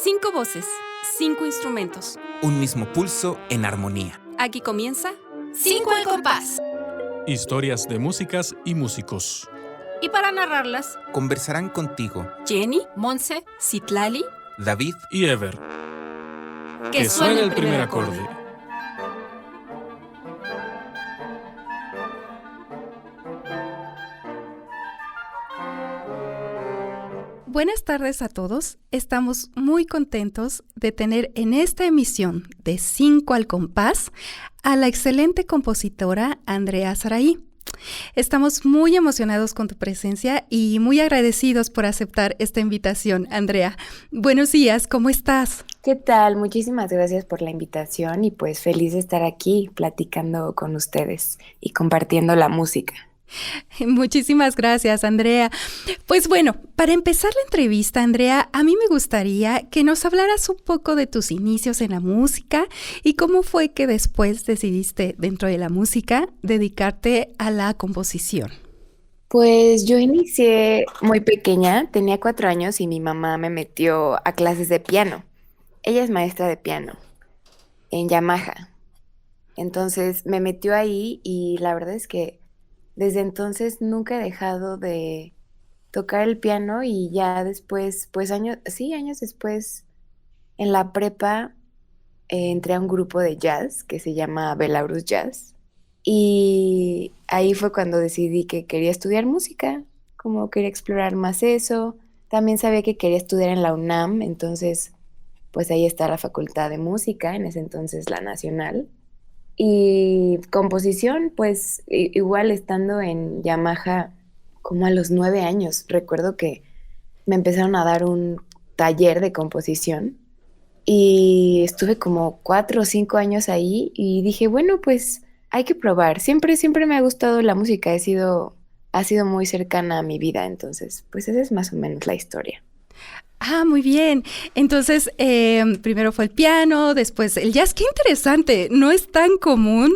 5 voces, 5 instrumentos. Un mismo pulso en armonía. Aquí comienza 5 al compás. Historias de músicas y músicos. Y para narrarlas, Conversarán contigo Jenny, Monse, Citlali, David Y Ever. que suene el primer acorde. Buenas tardes a todos. Estamos muy contentos de tener en esta emisión de 5 al compás a la excelente compositora Andrea Saraí. Estamos muy emocionados con tu presencia y muy agradecidos por aceptar esta invitación, Andrea. Buenos días, ¿cómo estás? ¿Qué tal? Muchísimas gracias por la invitación y pues feliz de estar aquí platicando con ustedes y compartiendo la música. Muchísimas gracias, Andrea. Pues bueno, para empezar la entrevista, Andrea, a mí me gustaría que nos hablaras un poco de tus inicios en la música y cómo fue que después decidiste, dentro de la música, dedicarte a la composición. Pues yo inicié muy pequeña, tenía 4 años y mi mamá me metió a clases de piano. Ella es maestra de piano en Yamaha. Entonces me metió ahí y la verdad es que desde entonces nunca he dejado de tocar el piano y ya después, pues años después, en la prepa, entré a un grupo de jazz que se llama Belarus Jazz y ahí fue cuando decidí que quería estudiar música, como quería explorar más eso. También sabía que quería estudiar en la UNAM, entonces pues ahí está la Facultad de Música, en ese entonces la Nacional. Y composición, pues igual estando en Yamaha como a los 9 años. Recuerdo que me empezaron a dar un taller de composición y estuve como 4 o 5 años ahí y dije, bueno, pues hay que probar. Siempre me ha gustado la música, ha sido muy cercana a mi vida, entonces, pues esa es más o menos la historia. Ah, muy bien. Entonces, primero fue el piano, después el jazz. Qué interesante. No es tan común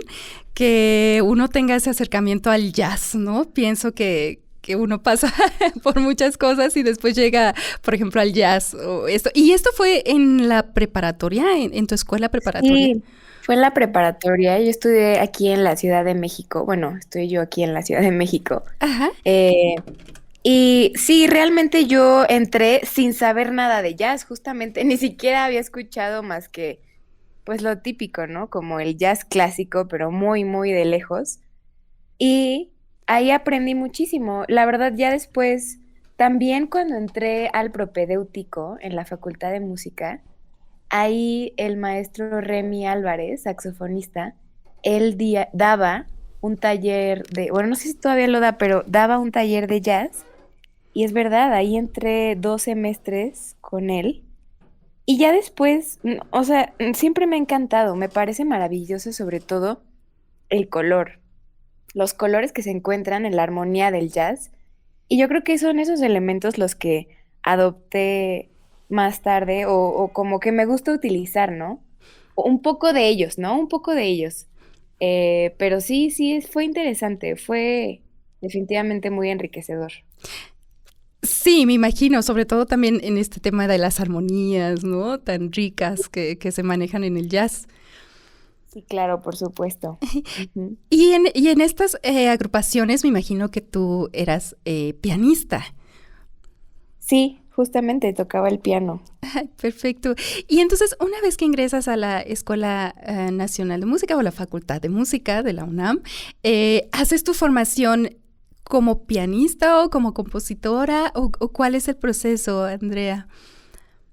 que uno tenga ese acercamiento al jazz, ¿no? Pienso que uno pasa por muchas cosas y después llega, por ejemplo, al jazz o esto. ¿Y esto fue en la preparatoria, en tu escuela preparatoria? Sí, fue en la preparatoria. Yo estudié aquí en la Ciudad de México. Bueno, estoy yo aquí en la Ciudad de México. Ajá. Eh, y sí, realmente yo entré sin saber nada de jazz, justamente. Ni siquiera había escuchado más que, pues lo típico, ¿no? Como el jazz clásico, pero muy, muy de lejos. Y ahí aprendí muchísimo. La verdad, ya después, también cuando entré al propedéutico en la Facultad de Música, ahí el maestro Remy Álvarez, saxofonista, daba un taller bueno, no sé si todavía lo da, pero daba un taller de jazz. Y es verdad, ahí entré 2 semestres con él. Y ya después, o sea, siempre me ha encantado, me parece maravilloso sobre todo el color, los colores que se encuentran en la armonía del jazz. Y yo creo que son esos elementos los que adopté más tarde o como que me gusta utilizar, ¿no? Un poco de ellos, ¿no? Un poco de ellos. Pero sí, fue interesante, fue definitivamente muy enriquecedor. Sí, me imagino, sobre todo también en este tema de las armonías, ¿no? Tan ricas que se manejan en el jazz. Sí, claro, por supuesto. Ujú. Y en estas agrupaciones me imagino que tú eras pianista. Sí, justamente tocaba el piano. Ay, perfecto. Y entonces, una vez que ingresas a la Escuela Nacional de Música o la Facultad de Música de la UNAM, ¿haces tu formación como pianista o como compositora o cuál es el proceso, Andrea?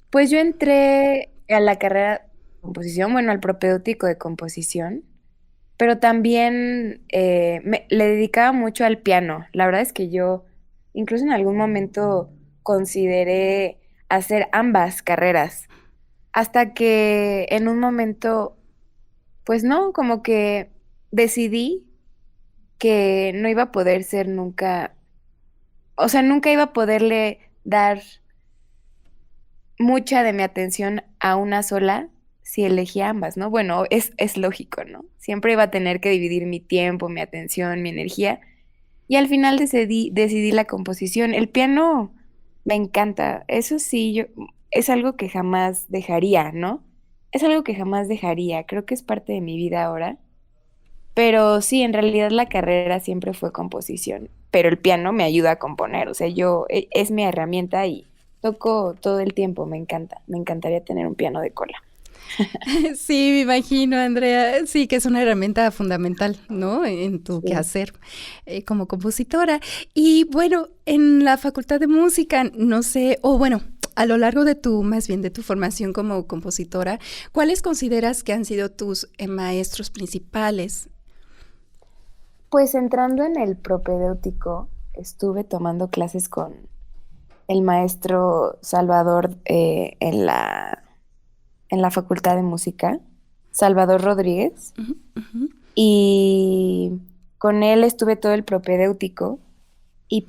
Pues yo entré a la carrera de composición, bueno, al propedéutico de composición, pero también le dedicaba mucho al piano. La verdad es que yo incluso en algún momento consideré hacer ambas carreras, hasta que en un momento, pues no, como que decidí que no iba a poder ser nunca, o sea, nunca iba a poderle dar mucha de mi atención a una sola si elegía ambas, ¿no? Bueno, es lógico, ¿no? Siempre iba a tener que dividir mi tiempo, mi atención, mi energía. Y al final decidí la composición. El piano me encanta. Eso sí, es algo que jamás dejaría, ¿no? Es algo que jamás dejaría, creo que es parte de mi vida ahora. Pero sí, en realidad la carrera siempre fue composición, pero el piano me ayuda a componer, o sea, es mi herramienta y toco todo el tiempo, me encanta, me encantaría tener un piano de cola. Sí, me imagino, Andrea. Sí, que es una herramienta fundamental, ¿no? En tu Sí. quehacer como compositora. Y bueno, en la Facultad de Música, no sé, o bueno, a lo largo de más bien de tu formación como compositora, ¿cuáles consideras que han sido tus maestros principales? Pues entrando en el propedéutico, estuve tomando clases con el maestro Salvador en la Facultad de Música, Salvador Rodríguez, Ujú, ujú. y con él estuve todo el propedéutico. Y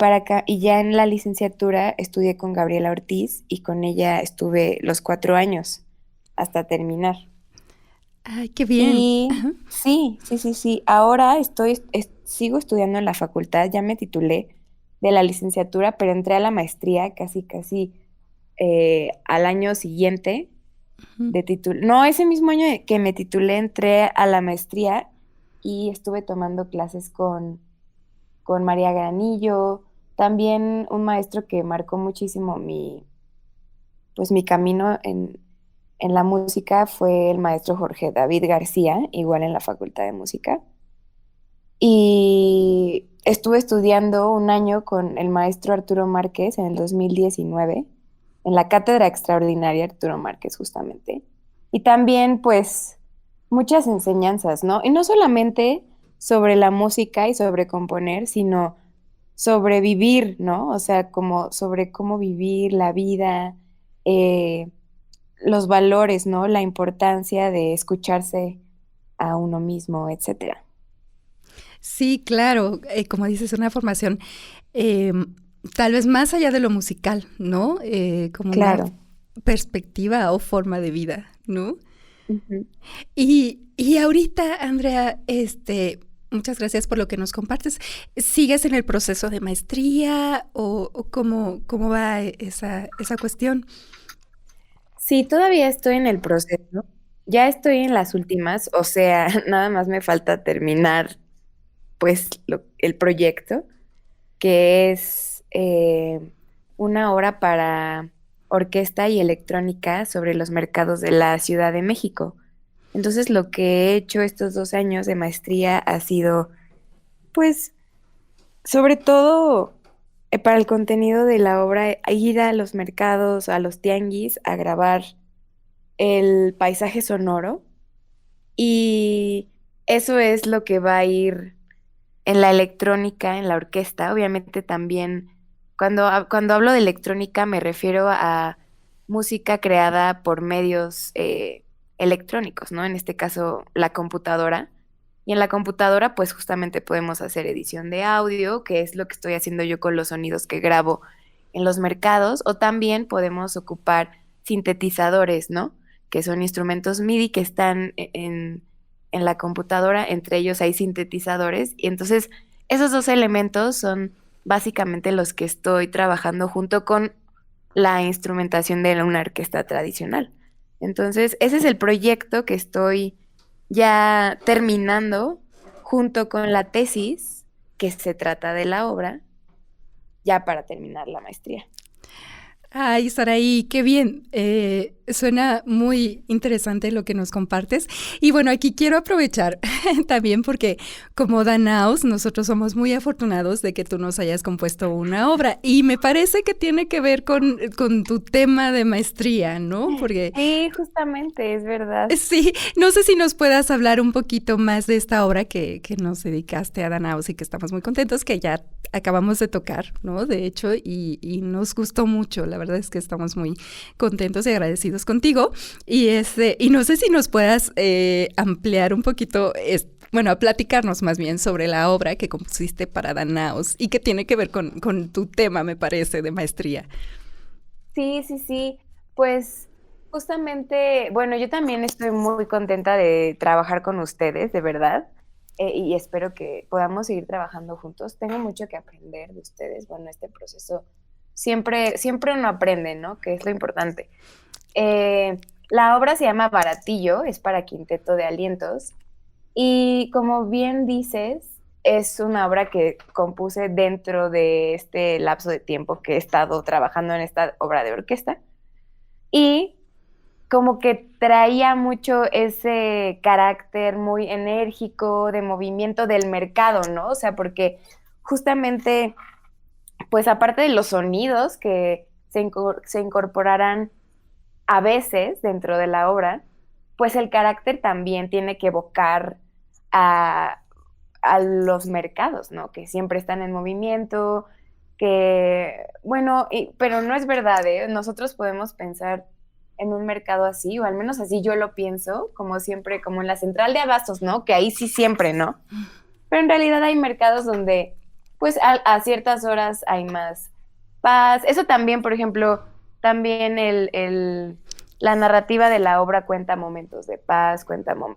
y ya en la licenciatura estudié con Gabriela Ortiz y con ella estuve los 4 años hasta terminar. Ay, qué bien. Y Ajá. sí. Ahora sigo estudiando en la facultad, ya me titulé de la licenciatura, pero entré a la maestría casi al año siguiente Ujú. de título. No, ese mismo año que me titulé, entré a la maestría y estuve tomando clases con María Granillo, también un maestro que marcó muchísimo mi camino en la música fue el maestro Jorge David García, igual en la Facultad de Música. Y estuve estudiando un año con el maestro Arturo Márquez en el 2019, en la Cátedra Extraordinaria Arturo Márquez, justamente. Y también, pues, muchas enseñanzas, ¿no? Y no solamente sobre la música y sobre componer, sino sobre vivir, ¿no? O sea, como sobre cómo vivir la vida, eh, los valores, ¿no? La importancia de escucharse a uno mismo, etcétera. Sí, claro, como dices, una formación eh, tal vez más allá de lo musical, ¿no? Como una Claro. perspectiva o forma de vida, ¿no? Ujú. Y ahorita, Andrea, muchas gracias por lo que nos compartes. ¿Sigues en el proceso de maestría o cómo va esa cuestión? Sí, todavía estoy en el proceso. Ya estoy en las últimas, o sea, nada más me falta terminar, pues, el proyecto, que es una obra para orquesta y electrónica sobre los mercados de la Ciudad de México. Entonces, lo que he hecho estos 2 años de maestría ha sido, pues, sobre todo para el contenido de la obra, ir a los mercados, a los tianguis, a grabar el paisaje sonoro y eso es lo que va a ir en la electrónica, en la orquesta. Obviamente también, cuando hablo de electrónica me refiero a música creada por medios electrónicos, ¿no? En este caso, la computadora. Y en la computadora, pues justamente podemos hacer edición de audio, que es lo que estoy haciendo yo con los sonidos que grabo en los mercados, o también podemos ocupar sintetizadores, ¿no? Que son instrumentos MIDI que están en la computadora, entre ellos hay sintetizadores, y entonces esos dos elementos son básicamente los que estoy trabajando junto con la instrumentación de una orquesta tradicional. Entonces, ese es el proyecto que estoy ya terminando junto con la tesis, que se trata de la obra, ya para terminar la maestría. Ay, Saraí, qué bien. Suena muy interesante lo que nos compartes. Y bueno, aquí quiero aprovechar también porque como Danaos, nosotros somos muy afortunados de que tú nos hayas compuesto una obra. Y me parece que tiene que ver con tu tema de maestría, ¿no? Porque Sí, justamente, es verdad. sí, no sé si nos puedas hablar un poquito más de esta obra que nos dedicaste a Danaos y que estamos muy contentos que ya acabamos de tocar, ¿no? De hecho, y nos gustó mucho. La verdad es que estamos muy contentos y agradecidos contigo. Y no sé si nos puedas ampliar un poquito, bueno, a platicarnos más bien sobre la obra que compusiste para Danaos y que tiene que ver con tu tema, me parece, de maestría. Sí. Pues justamente, bueno, yo también estoy muy contenta de trabajar con ustedes, de verdad, y espero que podamos seguir trabajando juntos. Tengo mucho que aprender de ustedes. Bueno, este proceso siempre uno aprende, ¿no? Que es lo importante. La obra se llama Baratillo, es para quinteto de alientos, y como bien dices, es una obra que compuse dentro de este lapso de tiempo que he estado trabajando en esta obra de orquesta, y como que traía mucho ese carácter muy enérgico de movimiento del mercado, ¿no? O sea, porque justamente, pues aparte de los sonidos que se incorporarán a veces dentro de la obra, pues el carácter también tiene que evocar a los mercados, ¿no? Que siempre están en movimiento, que, bueno, pero no es verdad, ¿eh? Nosotros podemos pensar en un mercado así, o al menos así yo lo pienso, como siempre, como en la central de abastos, ¿no? Que ahí sí siempre, ¿no? Pero en realidad hay mercados donde, pues, a ciertas horas hay más paz. Eso también, por ejemplo, también la narrativa de la obra cuenta momentos de paz,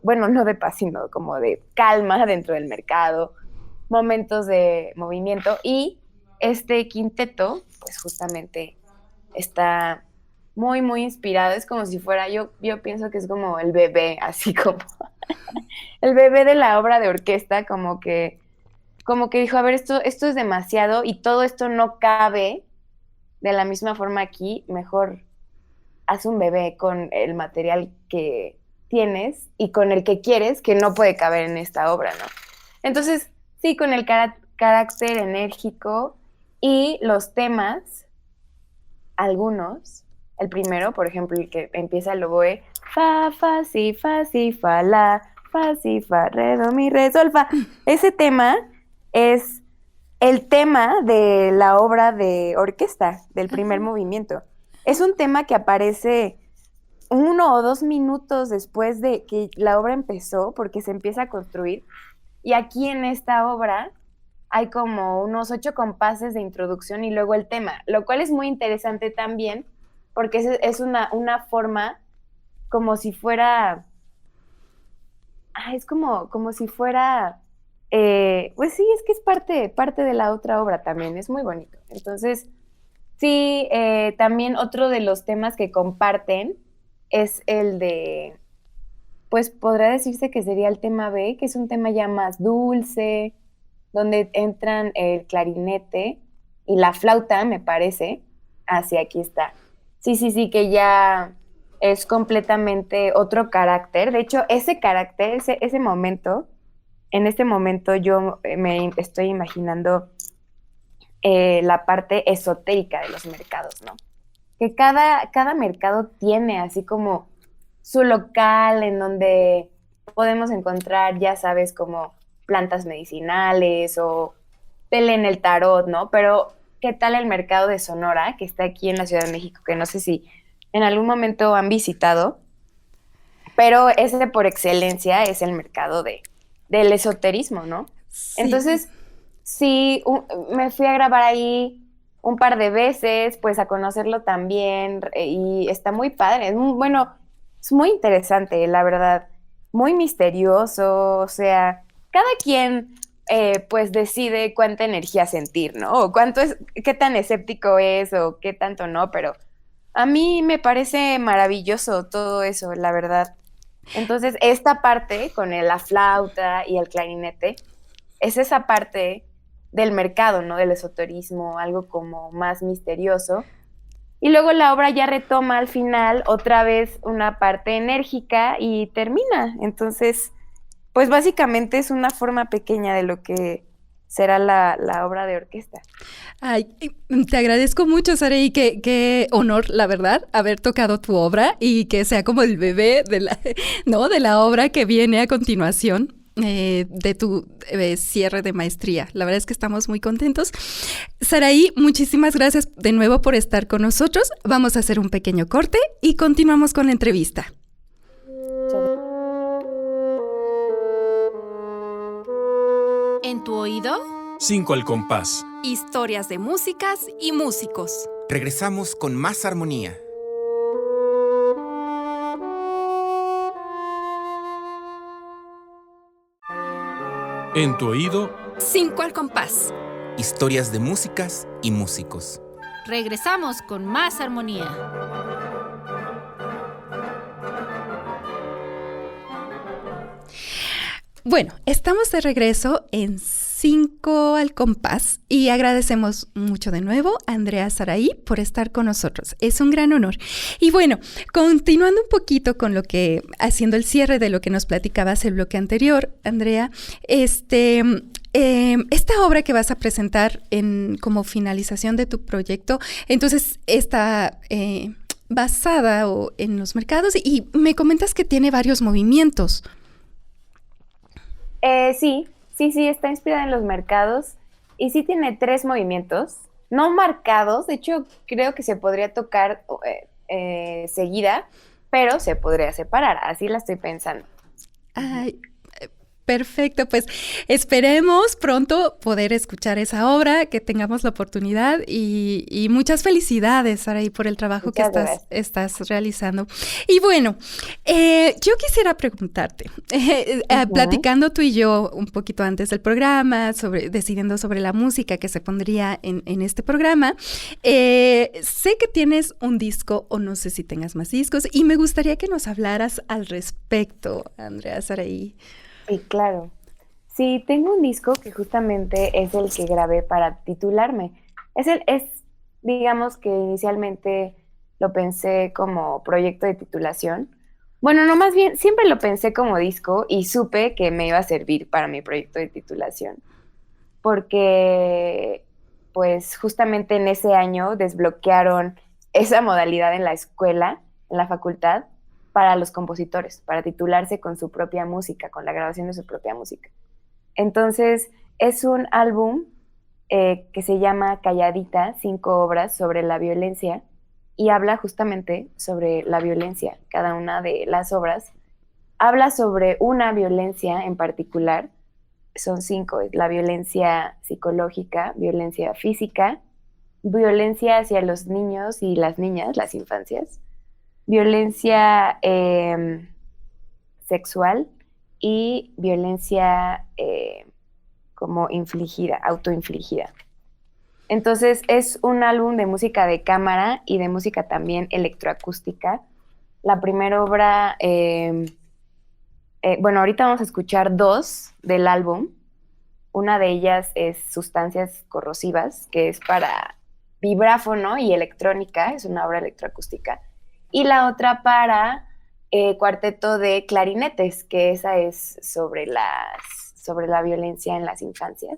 bueno, no de paz, sino como de calma dentro del mercado, momentos de movimiento. Y este quinteto, pues justamente está muy, muy inspirado. Es como si fuera, yo pienso que es como el bebé, así como el bebé de la obra de orquesta, como que dijo, a ver, esto es demasiado y todo esto no cabe de la misma forma aquí, mejor haz un bebé con el material que tienes y con el que quieres, que no puede caber en esta obra, ¿no? Entonces, sí, con el carácter enérgico y los temas, algunos, el primero, por ejemplo, el que empieza el oboe, fa, si, fa, la, fa, si, fa, re, do, mi, re, sol, fa. Ese tema es el tema de la obra de orquesta, del primer movimiento. Es un tema que aparece 1 o 2 minutos después de que la obra empezó, porque se empieza a construir. Y aquí en esta obra hay como unos 8 compases de introducción y luego el tema, lo cual es muy interesante también, porque es una forma como si fuera... es como si fuera... pues sí, es que es parte de la otra obra también, es muy bonito. Entonces... sí, también otro de los temas que comparten es el de, pues podría decirse que sería el tema B, que es un tema ya más dulce, donde entran el clarinete y la flauta, me parece. Sí, aquí está. Sí, que ya es completamente otro carácter. De hecho, ese carácter, ese momento, en este momento yo me estoy imaginando la parte esotérica de los mercados, ¿no? Que cada mercado tiene así como su local en donde podemos encontrar, ya sabes, como plantas medicinales o tele en el tarot, ¿no? Pero, ¿qué tal el mercado de Sonora, que está aquí en la Ciudad de México? Que no sé si en algún momento han visitado, pero ese por excelencia es el mercado del esoterismo, ¿no? Sí. Entonces... sí, me fui a grabar ahí un par de veces, pues a conocerlo también, y está muy padre, es muy interesante, la verdad, muy misterioso, o sea, cada quien pues decide cuánta energía sentir, ¿no? O qué tan escéptico es o qué tanto no, pero a mí me parece maravilloso todo eso, la verdad. Entonces, esta parte con la flauta y el clarinete, es esa parte del mercado, ¿no? Del esoterismo, algo como más misterioso. Y luego la obra ya retoma al final otra vez una parte enérgica y termina. Entonces, pues básicamente es una forma pequeña de lo que será la obra de orquesta. Ay, te agradezco mucho, Saraí, qué honor, la verdad, haber tocado tu obra y que sea como el bebé de la obra que viene a continuación. De tu cierre de maestría. La verdad es que estamos muy contentos. Saraí, muchísimas gracias de nuevo por estar con nosotros. Vamos a hacer un pequeño corte y continuamos con la entrevista. En tu oído, 5 al compás. historias de músicas y músicos. Regresamos con más armonía. En tu oído, 5 al compás. Historias de músicas y músicos. Regresamos con más armonía. Bueno, estamos de regreso en 5 al compás y agradecemos mucho de nuevo a Andrea Saraí por estar con nosotros. Es un gran honor. Y bueno, continuando un poquito con lo que, haciendo el cierre de lo que nos platicabas el bloque anterior, Andrea, esta obra que vas a presentar como finalización de tu proyecto, entonces está basada en los mercados y me comentas que tiene varios movimientos. Sí, está inspirada en los mercados y sí tiene 3 movimientos, no marcados, de hecho creo que se podría tocar seguida, pero se podría separar, así la estoy pensando. Ay, perfecto, pues esperemos pronto poder escuchar esa obra, que tengamos la oportunidad y muchas felicidades, Saraí, por el trabajo que estás realizando. Y bueno, yo quisiera preguntarte, platicando tú y yo un poquito antes del programa, decidiendo sobre la música que se pondría en este programa, sé que tienes un disco o no sé si tengas más discos y me gustaría que nos hablaras al respecto, Andrea Saraí. Sí, claro. Sí, tengo un disco que justamente es el que grabé para titularme. Digamos que inicialmente lo pensé como proyecto de titulación. Bueno, no, más bien, siempre lo pensé como disco y supe que me iba a servir para mi proyecto de titulación. Porque, pues, justamente en ese año desbloquearon esa modalidad en la escuela, en la facultad, para los compositores, para titularse con su propia música, con la grabación de su propia música. Entonces, es un álbum que se llama Calladita, 5 obras sobre la violencia, y habla justamente sobre la violencia. Cada una de las obras habla sobre una violencia en particular. Son 5, es la violencia psicológica, violencia física, violencia hacia los niños y las niñas, las infancias, violencia sexual y violencia como infligida, autoinfligida. Entonces es un álbum de música de cámara y de música también electroacústica. La primera obra, bueno, ahorita vamos a escuchar 2 del álbum. Una de ellas es Sustancias Corrosivas, que es para vibráfono y electrónica, es una obra electroacústica. Y la otra para cuarteto de clarinetes, que esa es sobre la violencia en las infancias.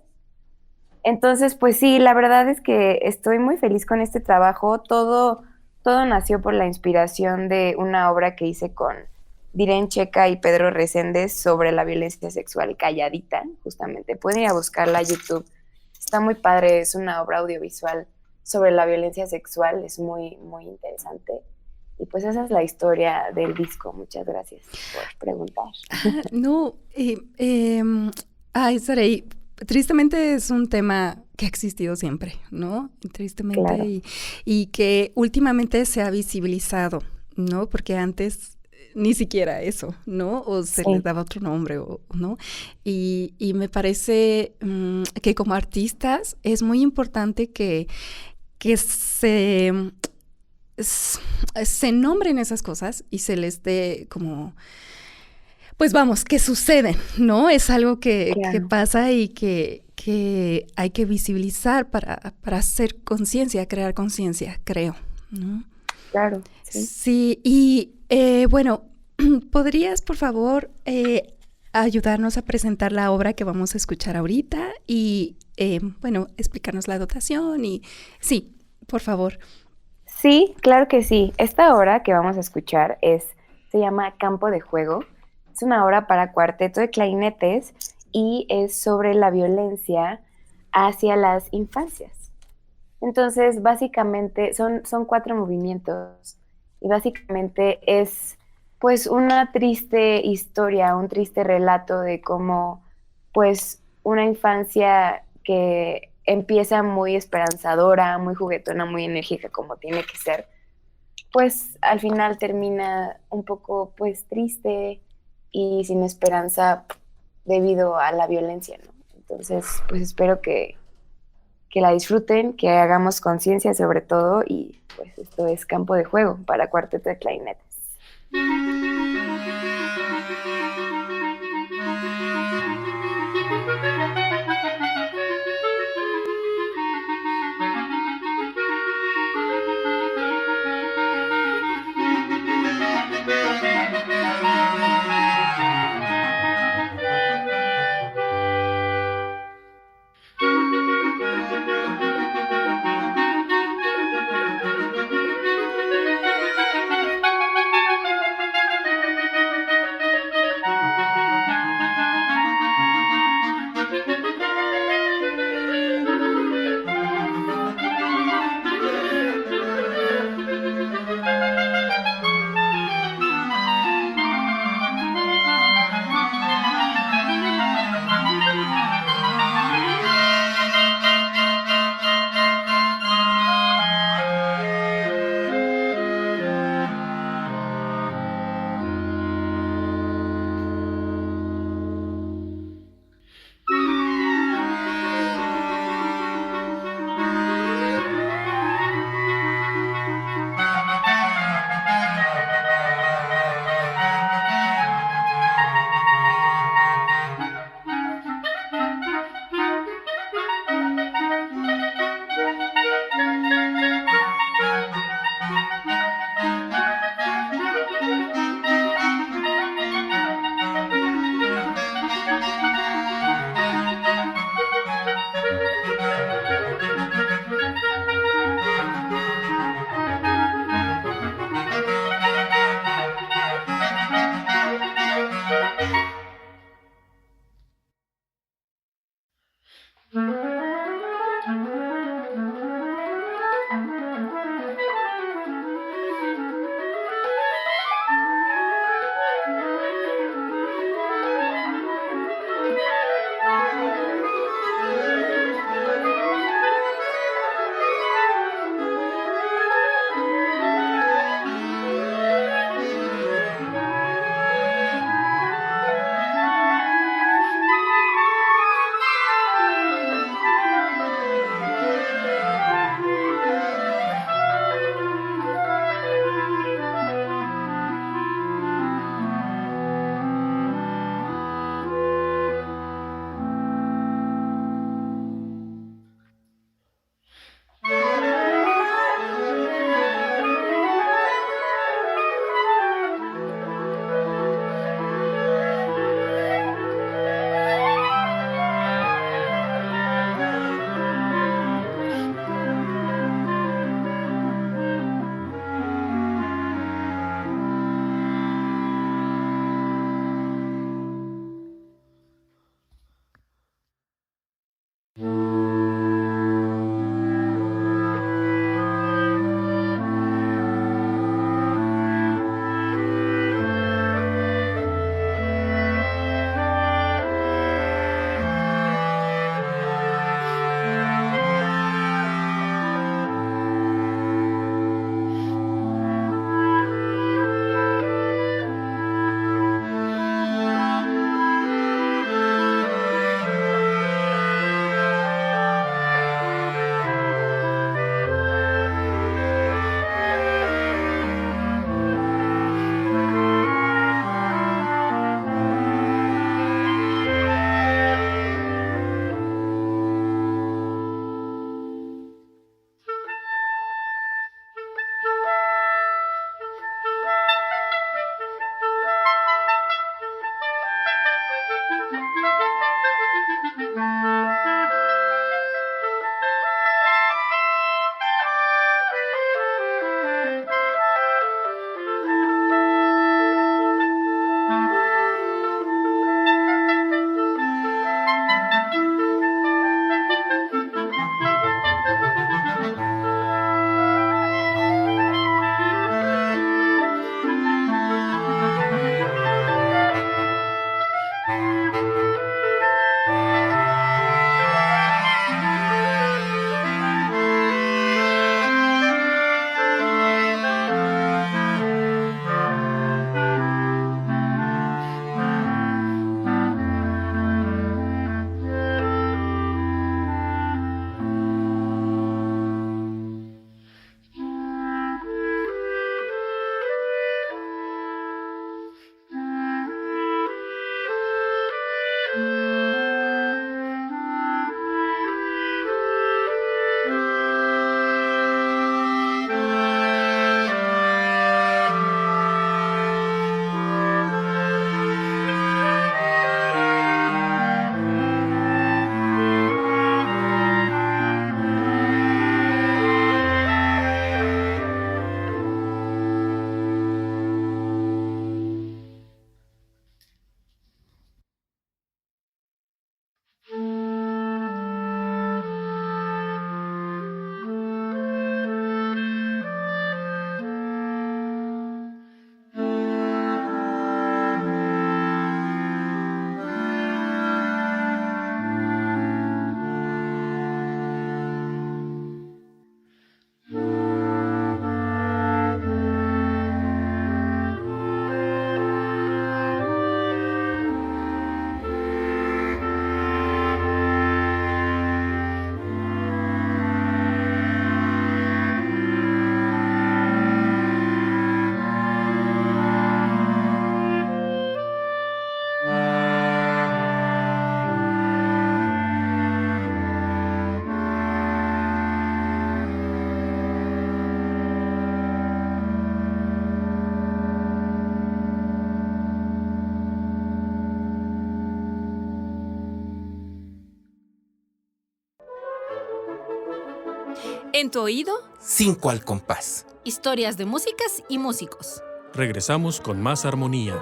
Entonces, pues sí, la verdad es que estoy muy feliz con este trabajo. Todo nació por la inspiración de una obra que hice con Diren Checa y Pedro Reséndez sobre la violencia sexual, Calladita, justamente. Pueden ir a buscarla a YouTube. Está muy padre, es una obra audiovisual sobre la violencia sexual, es muy, muy interesante. Y pues esa es la historia del disco. Muchas gracias por preguntar. Saraí, tristemente es un tema que ha existido siempre, ¿no? Tristemente, claro. y que últimamente se ha visibilizado, ¿no? Porque antes ni siquiera eso, ¿no? O se les daba otro nombre, ¿no? Y me parece que como artistas es muy importante que se nombren esas cosas y se les dé como, pues vamos, que suceden, ¿no? Es algo que pasa y que hay que visibilizar para hacer conciencia, crear conciencia, creo, ¿no? Claro. Sí, y bueno, ¿podrías, por favor, ayudarnos a presentar la obra que vamos a escuchar ahorita? Y, bueno, explicarnos la dotación y... Sí, por favor. Sí, claro que sí. Esta obra que vamos a escuchar se llama Campo de Juego. Es una obra para cuarteto de clarinetes y es sobre la violencia hacia las infancias. Entonces, básicamente, son 4 movimientos y básicamente es, pues, una triste historia, un triste relato de cómo, pues, una infancia que empieza muy esperanzadora, muy juguetona, muy enérgica, como tiene que ser, pues, al final termina un poco, pues, triste y sin esperanza debido a la violencia, ¿no? Entonces, pues, espero que que la disfruten, que hagamos conciencia sobre todo y pues esto es campo de juego para cuarteto de clarinetes. En tu oído, 5 al compás. Historias de músicas y músicos. Regresamos con más armonía.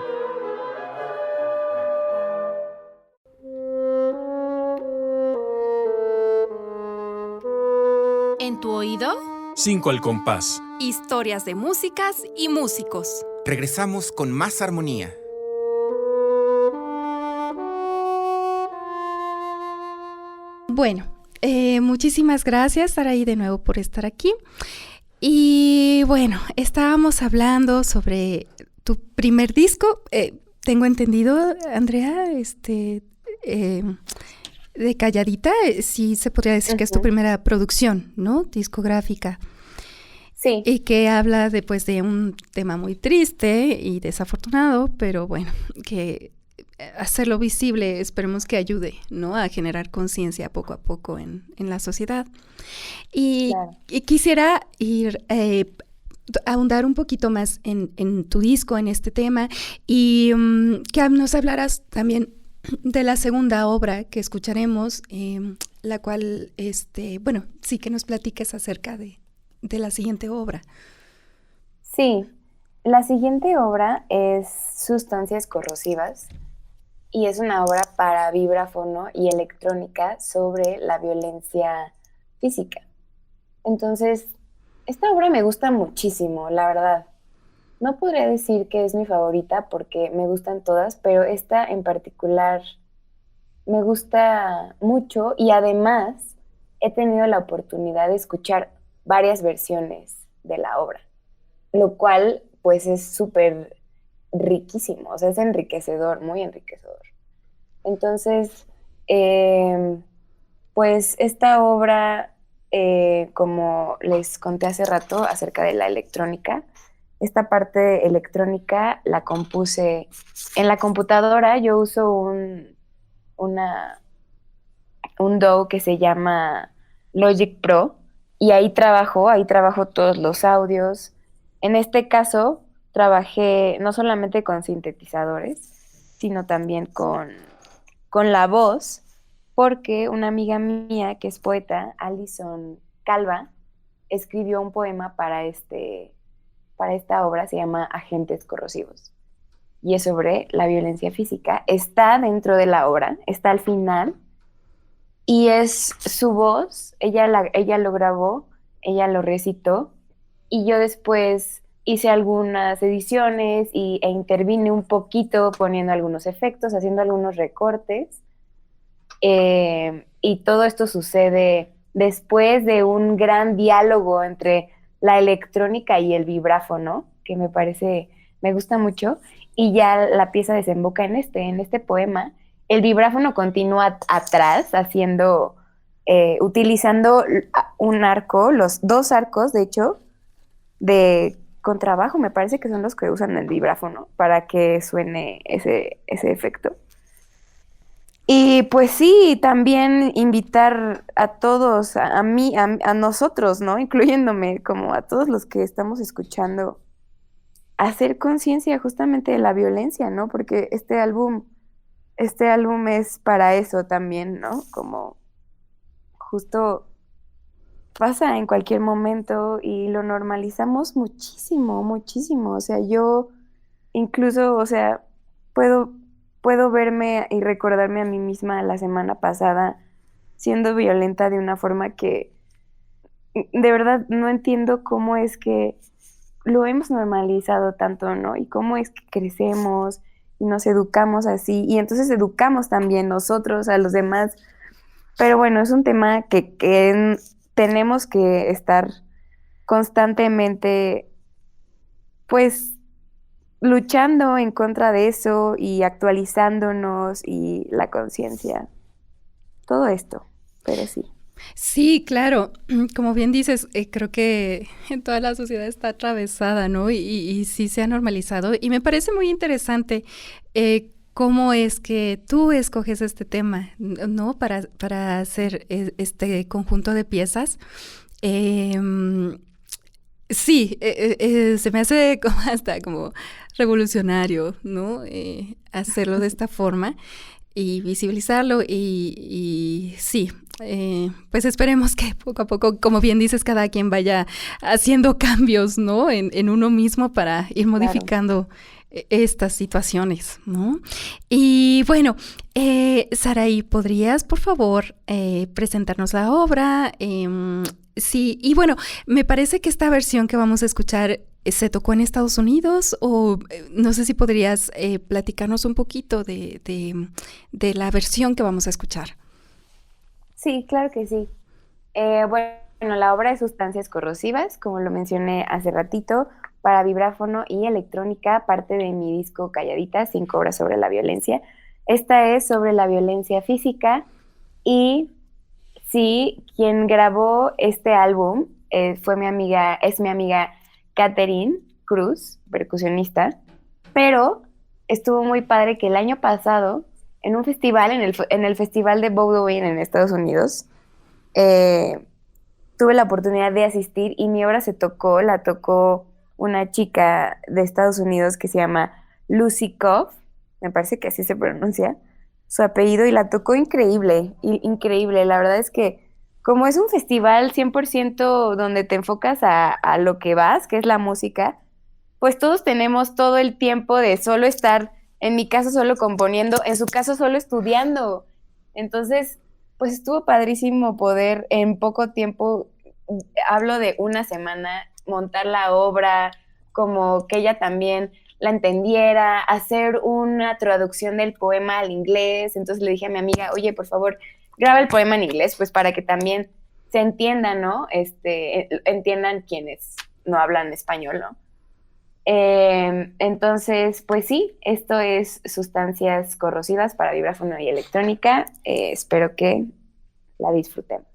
en tu oído, 5 al compás. historias de músicas y músicos. Regresamos con más armonía. Bueno, muchísimas gracias, Saraí, de nuevo por estar aquí. Y bueno, estábamos hablando sobre tu primer disco. Tengo entendido, Andrea, de Calladita, sí se podría decir que es tu primera producción, ¿no? Discográfica. Sí. Y que habla después de un tema muy triste y desafortunado, pero bueno, que hacerlo visible esperemos que ayude, ¿no? A generar conciencia poco a poco en la sociedad. Y quisiera ir ahondar un poquito más en tu disco, en este tema, y que nos hablaras también de la segunda obra que escucharemos, la cual, bueno, sí que nos platiques acerca de la siguiente obra. Sí, la siguiente obra es Sustancias corrosivas y es una obra para vibráfono y electrónica sobre la violencia física. Entonces, esta obra me gusta muchísimo, la verdad. No podría decir que es mi favorita porque me gustan todas, pero esta en particular me gusta mucho y además he tenido la oportunidad de escuchar varias versiones de la obra, lo cual pues es súper riquísimo, o sea, es enriquecedor, muy enriquecedor. Entonces, pues esta obra, como les conté hace rato acerca de la electrónica, esta parte electrónica la compuse en la computadora. Yo uso un DAW que se llama Logic Pro y ahí trabajo todos los audios. En este caso trabajé no solamente con sintetizadores, sino también con la voz, porque una amiga mía que es poeta, Alison Calva, escribió un poema para esta obra, se llama Agentes corrosivos, y es sobre la violencia física. Está dentro de la obra, está al final, y es su voz, ella lo grabó, ella lo recitó, y yo después hice algunas ediciones e intervine un poquito poniendo algunos efectos, haciendo algunos recortes, y todo esto sucede después de un gran diálogo entre la electrónica y el vibráfono, que me gusta mucho, y ya la pieza desemboca en este poema. El vibráfono continúa atrás, utilizando un arco, los 2 arcos, de hecho, de contrabajo, me parece que son los que usan el vibráfono para que suene ese efecto. Y pues sí, también invitar a todos, a mí, a nosotros, ¿no? Incluyéndome, como a todos los que estamos escuchando, a hacer conciencia justamente de la violencia, ¿no? Porque este álbum es para eso también, ¿no? Como justo pasa en cualquier momento y lo normalizamos muchísimo, muchísimo. O sea, yo incluso, o sea, puedo verme y recordarme a mí misma la semana pasada siendo violenta de una forma que de verdad no entiendo cómo es que lo hemos normalizado tanto, ¿no? Y cómo es que crecemos y nos educamos así, y entonces educamos también nosotros a los demás. Pero bueno, es un tema que tenemos que estar constantemente, pues, luchando en contra de eso y actualizándonos y la conciencia. Todo esto, pero sí. Sí, claro. Como bien dices, creo que toda la sociedad está atravesada, ¿no? Y sí se ha normalizado. Y me parece muy interesante cómo es que tú escoges este tema, ¿no? Para hacer este conjunto de piezas. Sí, se me hace hasta como revolucionario, ¿no? Hacerlo de esta forma y visibilizarlo y sí, pues esperemos que poco a poco, como bien dices, cada quien vaya haciendo cambios, ¿no? En uno mismo para ir modificando estas situaciones, ¿no? Y bueno, Saraí, ¿podrías, por favor, presentarnos la obra? Sí, y bueno, me parece que esta versión que vamos a escuchar se tocó en Estados Unidos o no sé si podrías platicarnos un poquito de la versión que vamos a escuchar. Sí, claro que sí. Bueno, la obra de Sustancias Corrosivas, como lo mencioné hace ratito, para vibráfono y electrónica, parte de mi disco Calladita, 5 obras sobre la violencia. Esta es sobre la violencia física y sí, quien grabó este álbum es mi amiga Catherine Cruz, percusionista, pero estuvo muy padre que el año pasado, en un festival, en el Festival de Bowdoin en Estados Unidos, tuve la oportunidad de asistir y mi obra la tocó una chica de Estados Unidos que se llama Lucy Koff, me parece que así se pronuncia, su apellido, y la tocó increíble, increíble. La verdad es que como es un festival 100% donde te enfocas a lo que vas, que es la música, pues todos tenemos todo el tiempo de solo estar, en mi caso solo componiendo, en su caso solo estudiando. Entonces, pues estuvo padrísimo poder en poco tiempo, hablo de una semana, montar la obra, como que ella también la entendiera, hacer una traducción del poema al inglés. Entonces le dije a mi amiga, oye, por favor, graba el poema en inglés, pues para que también se entienda, ¿no? Entiendan quienes no hablan español, ¿no? Entonces, pues sí, esto es Sustancias Corrosivas para vibráfono y electrónica. Espero que la disfrutemos.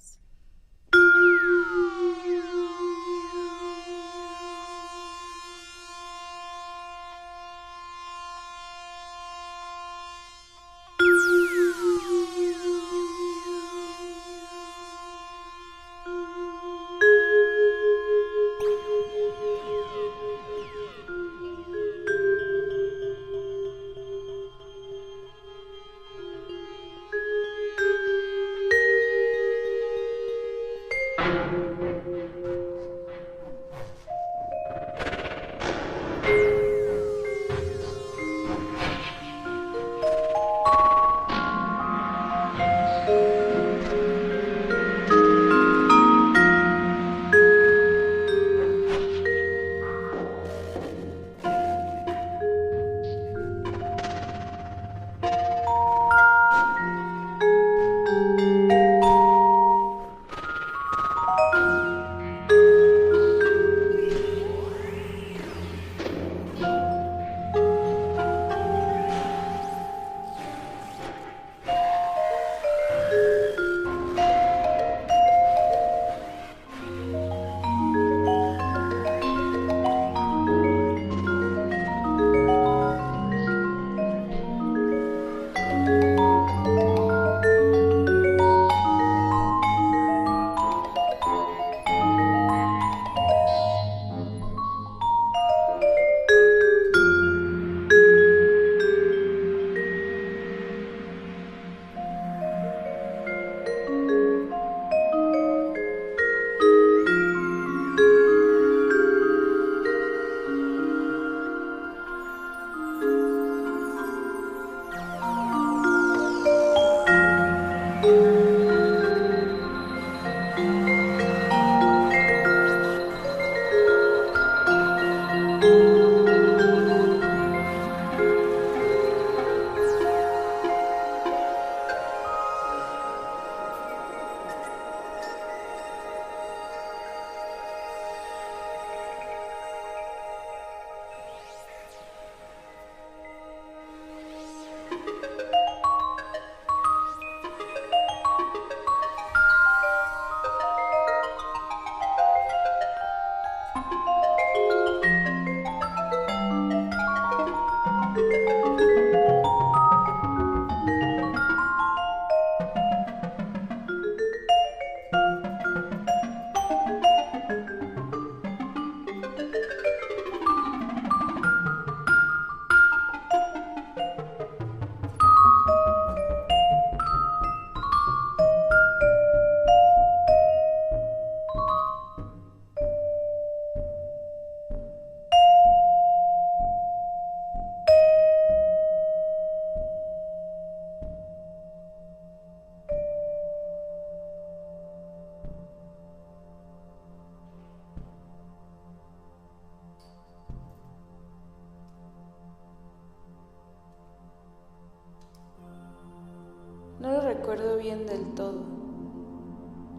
recuerdo bien del todo.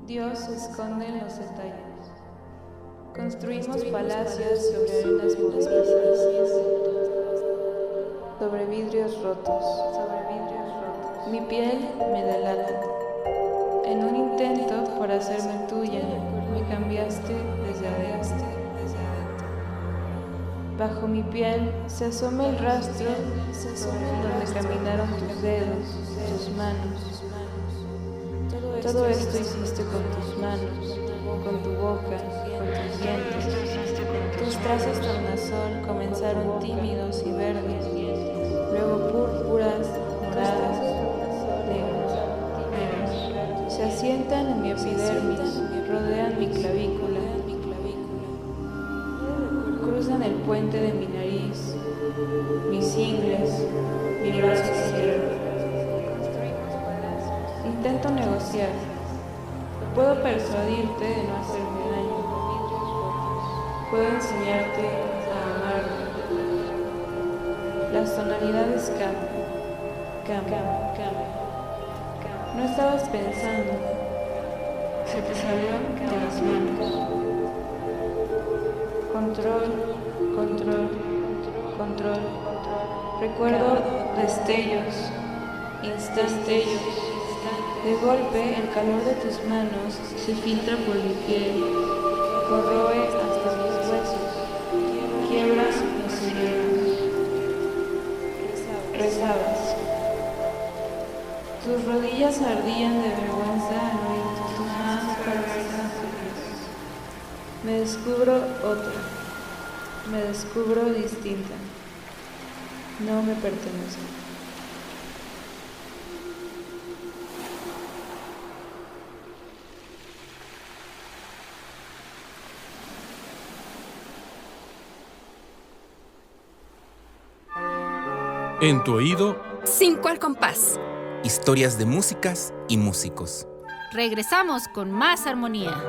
Dios se esconde en los detalles. Construimos palacios sobre arenas movedizas, sobre vidrios rotos. Mi piel me delata. En un intento por hacerme tuya, me cambiaste desde adentro. Bajo mi piel se asoma el rastro donde caminaron tus dedos, tus manos. Todo esto hiciste con tus manos, con tu boca, con tus dientes. Tus trazos tornasol comenzaron tímidos y verdes, luego púrpuras, moradas, negros. Se asientan en mi epidermis, rodean mi clavícula, cruzan el puente de mi nariz, mis ingles, mi brazo izquierdo. Intento negociar. Puedo persuadirte de no hacerme daño. Puedo enseñarte a amarme. Las tonalidades cambian. No estabas pensando. Se te salió de las manos. Control. Recuerdo destellos, instantes. De golpe, el calor de tus manos se filtra por mi piel, corroe hasta mis huesos, quiebras mis cerebros. Rezabas. Tus rodillas ardían de vergüenza al oír tus más perversas sonrisas. Me descubro otra, me descubro distinta. No me pertenezco. En tu oído, 5 al compás. Historias de músicas y músicos. Regresamos con más armonía.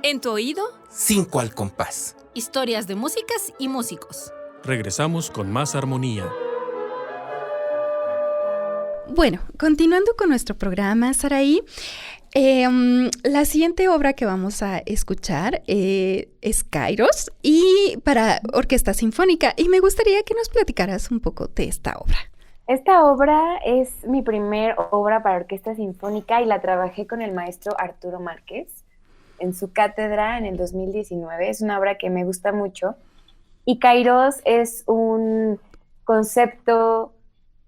En tu oído, 5 al compás. Historias de músicas y músicos. regresamos con más armonía. Bueno, continuando con nuestro programa, Saraí, la siguiente obra que vamos a escuchar es Kairos y para orquesta sinfónica. Y me gustaría que nos platicaras un poco de esta obra. Esta obra es mi primer obra para orquesta sinfónica y la trabajé con el maestro Arturo Márquez en su cátedra en el 2019. Es una obra que me gusta mucho. Y Kairos es un concepto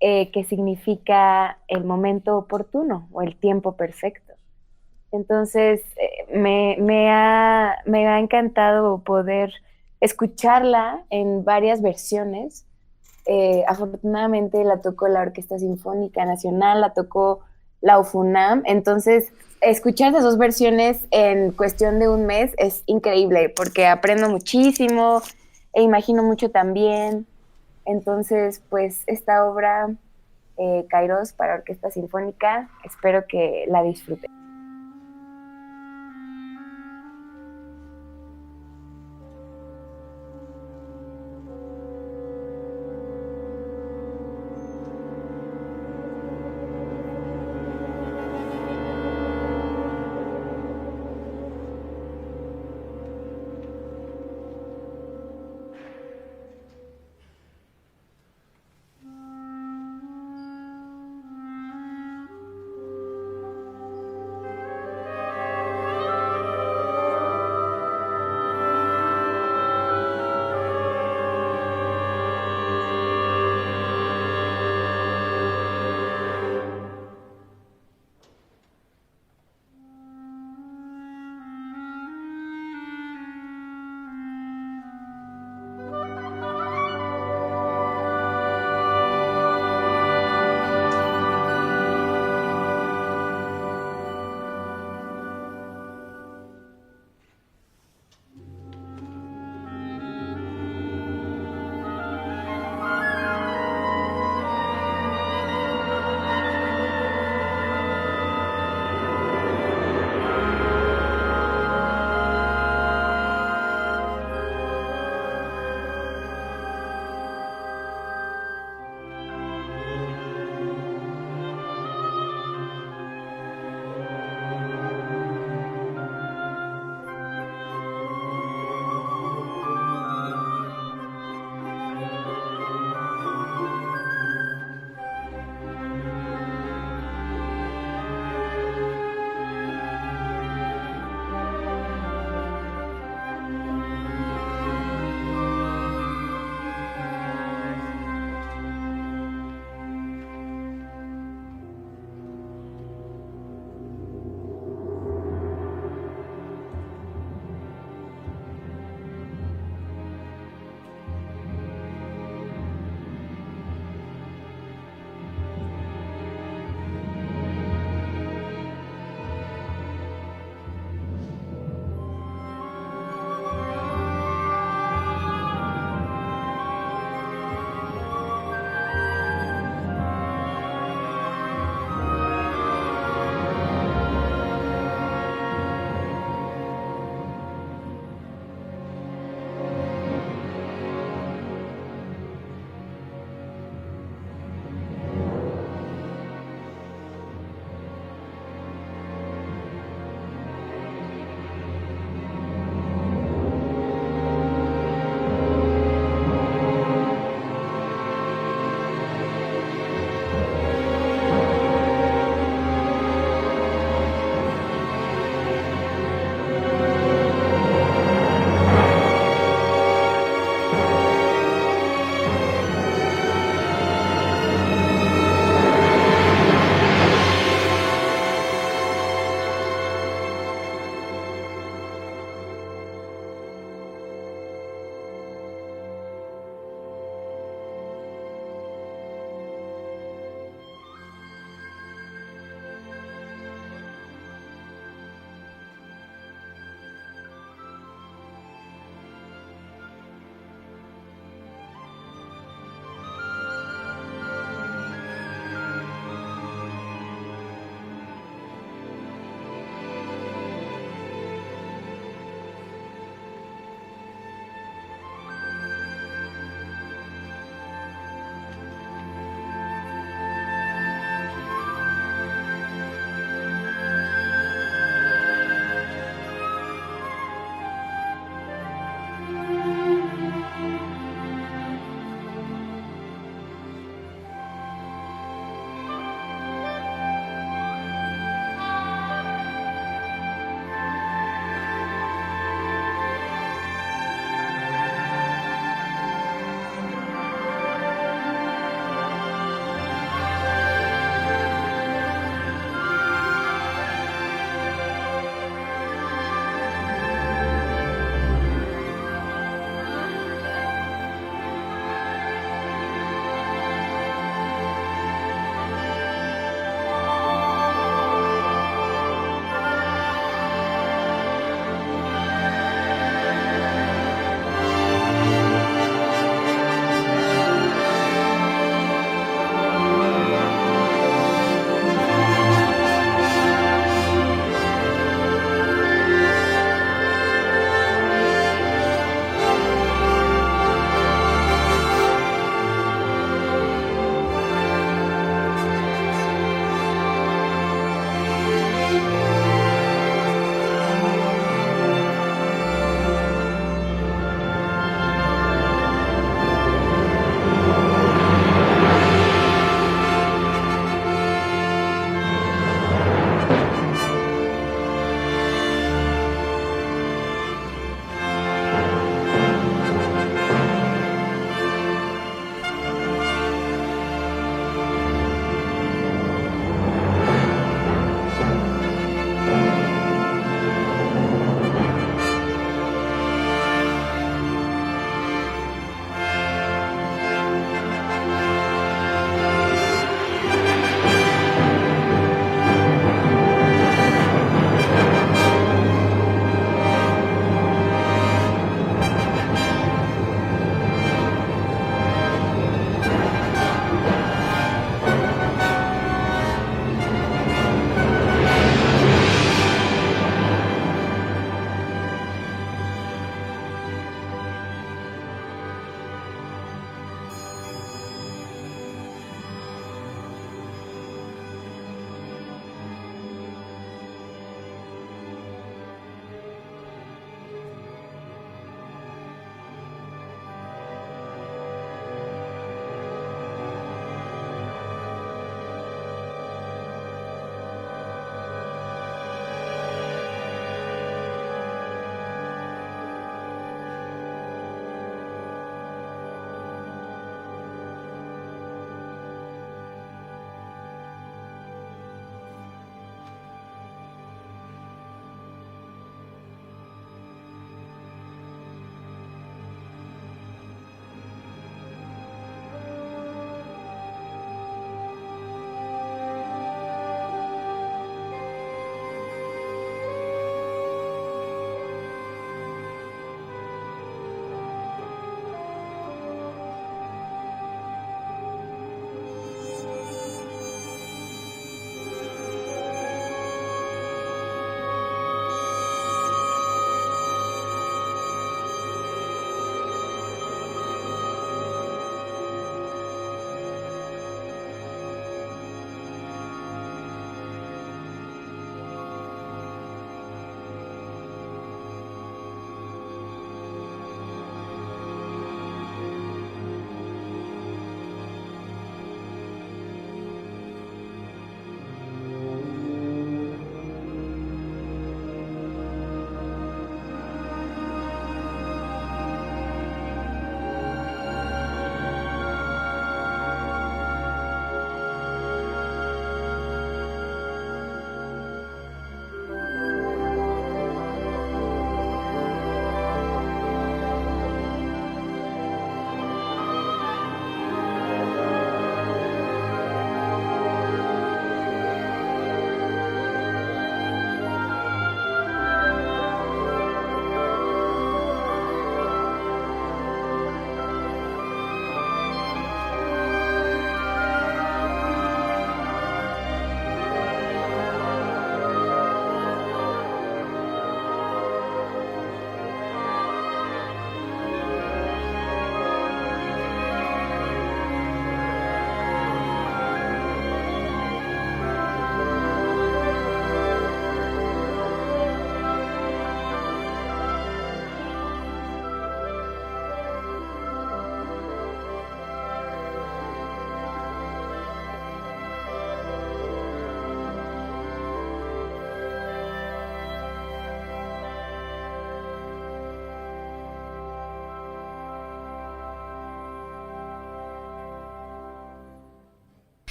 que significa el momento oportuno o el tiempo perfecto. Entonces, me ha encantado poder escucharla en varias versiones. Afortunadamente la tocó la Orquesta Sinfónica Nacional, la tocó la UFUNAM. Entonces, escuchar esas dos versiones en cuestión de un mes es increíble porque aprendo muchísimo e imagino mucho también. Entonces, pues esta obra, Kairos para Orquesta Sinfónica, espero que la disfruten.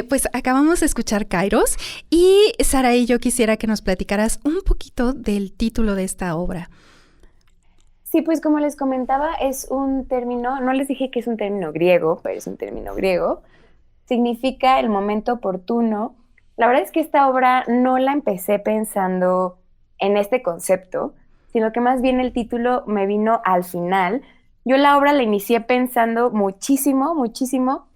pues acabamos de escuchar Kairos y Saraí, yo quisiera que nos platicaras un poquito del título de esta obra. Sí, pues como les comentaba, es un término, no les dije que es un término griego, pero es un término griego. Significa el momento oportuno. La verdad es que esta obra no la empecé pensando en este concepto, sino que más bien el título me vino al final. Yo la obra la inicié pensando muchísimo, muchísimo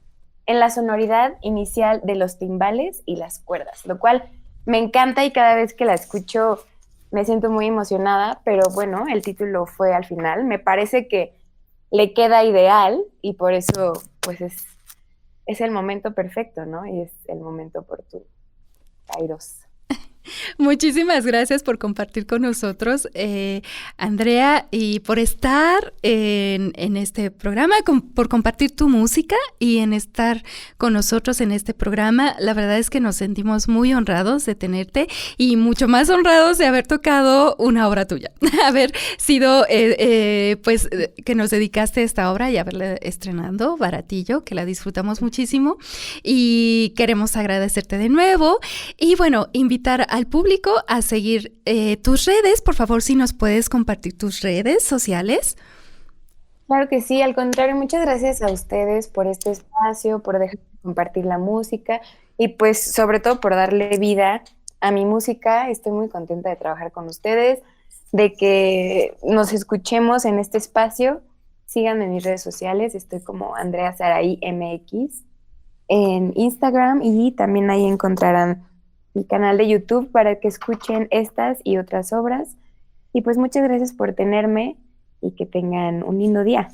en la sonoridad inicial de los timbales y las cuerdas, lo cual me encanta y cada vez que la escucho me siento muy emocionada, pero bueno, el título fue al final. Me parece que le queda ideal y por eso pues es el momento perfecto, ¿no? Y es el momento oportuno. Kairos. Muchísimas gracias por compartir con nosotros, Andrea, y por estar en este programa, por compartir tu música y en estar con nosotros en este programa. La verdad es que nos sentimos muy honrados de tenerte y mucho más honrados de haber tocado una obra tuya, haber sido, pues, que nos dedicaste a esta obra y haberla estrenando, Baratillo, que la disfrutamos muchísimo y queremos agradecerte de nuevo y, bueno, invitar al público a seguir tus redes. Por favor, si nos puedes compartir tus redes sociales. Claro que sí, al contrario, muchas gracias a ustedes por este espacio, por dejar compartir la música y pues sobre todo por darle vida a mi música. Estoy muy contenta de trabajar con ustedes, de que nos escuchemos en este espacio. Síganme en mis redes sociales, estoy como Andrea Saraí MX en Instagram y también ahí encontrarán mi canal de YouTube para que escuchen estas y otras obras. Y pues muchas gracias por tenerme y que tengan un lindo día.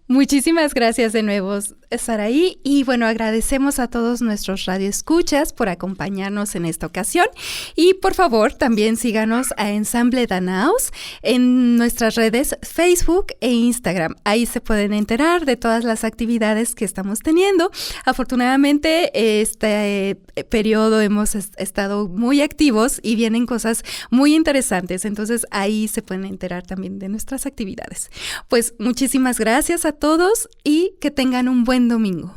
Muchísimas gracias de nuevo, Saraí. Y bueno, agradecemos a todos nuestros radioescuchas por acompañarnos en esta ocasión. Y por favor, también síganos a Ensamble Danaos en nuestras redes Facebook e Instagram. Ahí se pueden enterar de todas las actividades que estamos teniendo. Afortunadamente, este periodo hemos estado muy activos y vienen cosas muy interesantes. Entonces, ahí se pueden enterar también de nuestras actividades. Pues muchísimas gracias a todos y que tengan un buen domingo.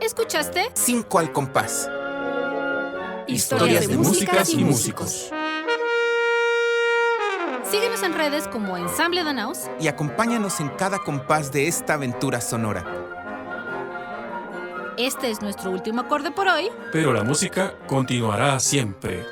¿Escuchaste? 5 al compás. Historias de músicas y músicos. Síguenos en redes como Ensamble Danaos. Y acompáñanos en cada compás de esta aventura sonora. Este es nuestro último acorde por hoy. Pero la música continuará siempre.